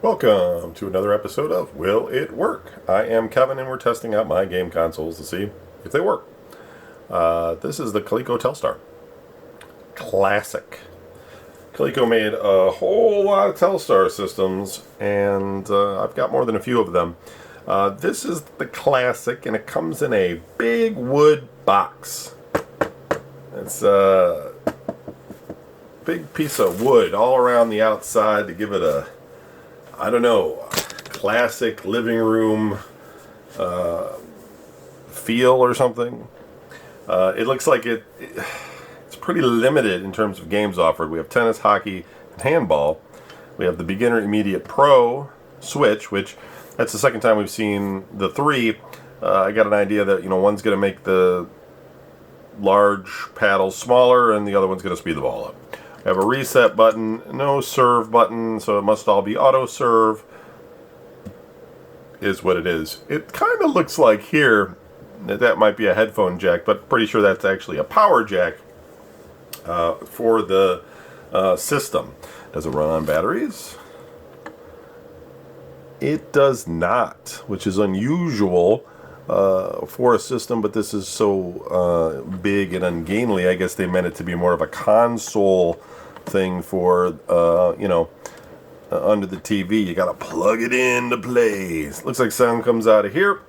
Welcome to another episode of Will It Work? I am Kevin and we're testing out my game consoles to see if they work. This is the Coleco Telstar Classic. Coleco made a whole lot of Telstar systems and I've got more than a few of them. This is the Classic and it comes in a big wood box. It's a big piece of wood all around the outside to give it a, I don't know, classic living room feel or something. It looks like it's pretty limited in terms of games offered. We have tennis, hockey, and handball. We have the beginner, immediate, pro Switch, which that's the second time we've seen the three. I got an idea that one's going to make the large paddles smaller and the other one's going to speed the ball up. I have a reset button, no serve button, so it must all be auto serve. Is what it is. It kind of looks like here that might be a headphone jack, but pretty sure that's actually a power jack for the system. Does it run on batteries? It does not, which is unusual for a system, but this is so big and ungainly. I guess they meant it to be more of a console thing for under the TV. You gotta plug it in to play. Looks like sound comes out of here,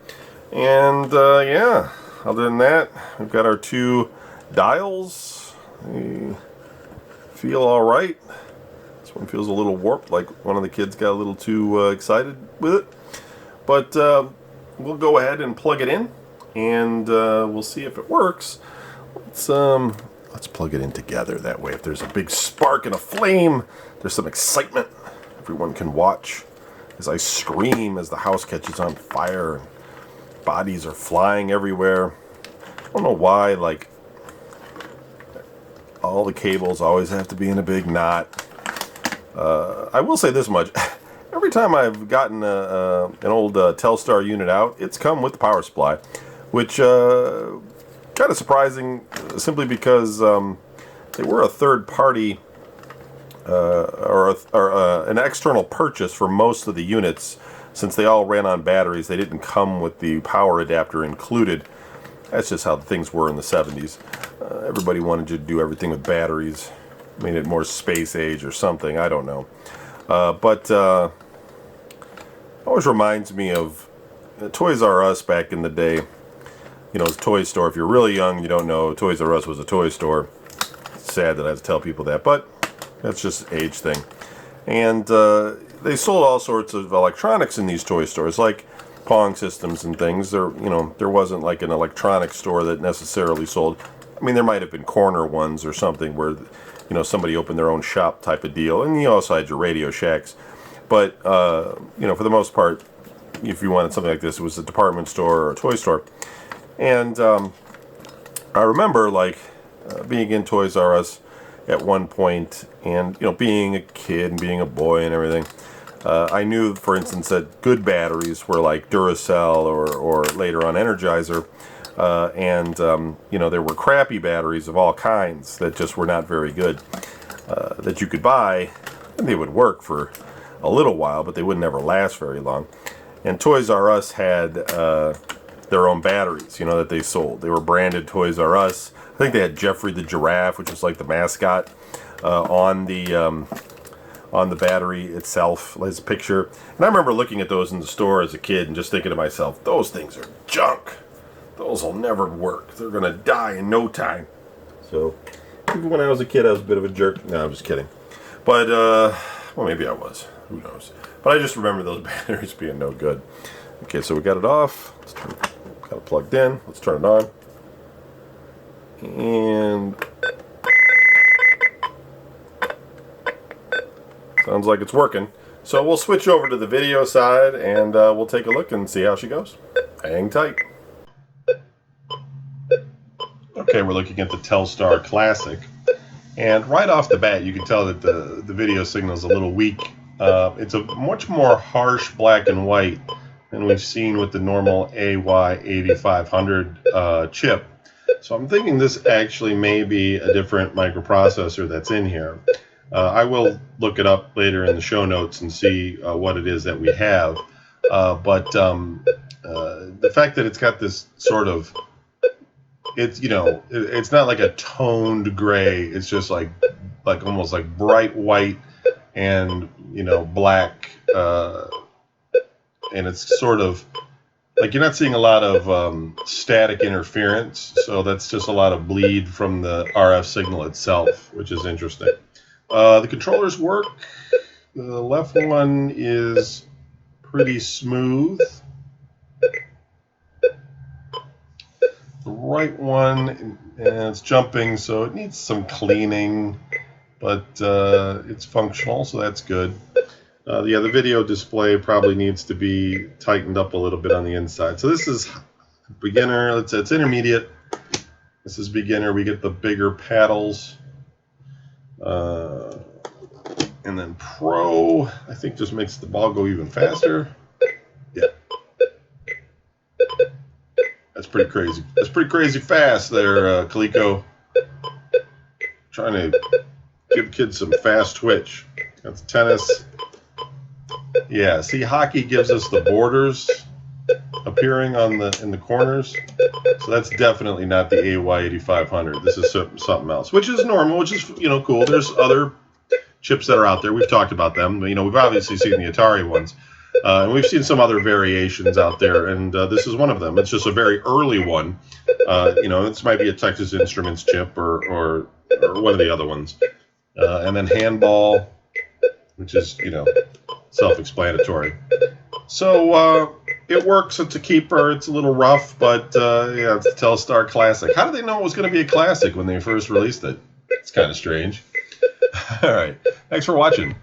and yeah, other than that, we've got our two dials. They feel all right. This one feels a little warped, like one of the kids got a little too excited with it, but we'll go ahead and plug it in and we'll see if it works. Let's plug it in together. That way if there's a big spark and a flame, there's some excitement. Everyone can watch as I scream as the house catches on fire and bodies are flying everywhere. I don't know why, like, all the cables always have to be in a big knot. I will say this much. Every time I've gotten an old Telstar unit out, it's come with the power supply, which kind of surprising, simply because they were a third party or an external purchase for most of the units. Since they all ran on batteries, they didn't come with the power adapter included. That's just how things were in the 70s. Everybody wanted you to do everything with batteries, made it more space age or something, I don't know. But always reminds me of Toys R Us back in the day. It's a toy store. If you're really young, you don't know Toys R Us was a toy store. It's sad that I have to tell people that, but that's just an age thing. And they sold all sorts of electronics in these toy stores, like Pong systems and things. There wasn't like an electronics store that necessarily sold. I mean, there might have been corner ones or something where somebody opened their own shop type of deal, and you also had your Radio Shacks. But for the most part, if you wanted something like this, it was a department store or a toy store. And I remember being in Toys R Us at one point, and being a kid and being a boy and everything. I knew, for instance, that good batteries were like Duracell or later on Energizer, and there were crappy batteries of all kinds that just were not very good that you could buy, and they would work for a little while, but they would never last very long. And Toys R Us had their own batteries, that they sold. They were branded Toys R Us. I think they had Jeffrey the Giraffe, which was like the mascot, on the battery itself, his picture. And I remember looking at those in the store as a kid and just thinking to myself, those things are junk. Those will never work. They're gonna die in no time. So even when I was a kid, I was a bit of a jerk. No, I'm just kidding. But well, maybe I was. Who knows? But I just remember those batteries being no good. Okay, so we got it off. Got it plugged in. Let's turn it on. And sounds like it's working. So we'll switch over to the video side and we'll take a look and see how she goes. Hang tight. Okay, we're looking at the Telstar Classic. And right off the bat, you can tell that the video signal is a little weak. It's a much more harsh black and white than we've seen with the normal AY8500 chip. So I'm thinking this actually may be a different microprocessor that's in here. I will look it up later in the show notes and see what it is that we have. But the fact that it's got this sort of, it's, you know, it's not like a toned gray. It's just like almost like bright white and, you know, black. And it's sort of like you're not seeing a lot of static interference. So that's just a lot of bleed from the RF signal itself, which is interesting. The controllers work. The left one is pretty smooth. The right one, it's jumping, so it needs some cleaning, but it's functional, so that's good. Yeah, the video display probably needs to be tightened up a little bit on the inside. So this is beginner. It's intermediate. This is beginner. We get the bigger paddles. And then Pro, I think, just makes the ball go even faster. Yeah. That's pretty crazy. That's pretty crazy fast there, Coleco. Trying to give kids some fast twitch. That's tennis. Yeah, see, hockey gives us the borders appearing in the corners. So that's definitely not the AY8500. This is something else, which is normal, which is, you know, cool. There's other chips that are out there. We've talked about them. You know, we've obviously seen the Atari ones. And we've seen some other variations out there, and this is one of them. It's just a very early one. You know, this might be a Texas Instruments chip or one of the other ones. And then handball, which is, you know, self-explanatory. So it works. It's a keeper. It's a little rough, but yeah, it's the Telstar Classic. How did they know it was going to be a classic when they first released it? It's kind of strange. All right. Thanks for watching.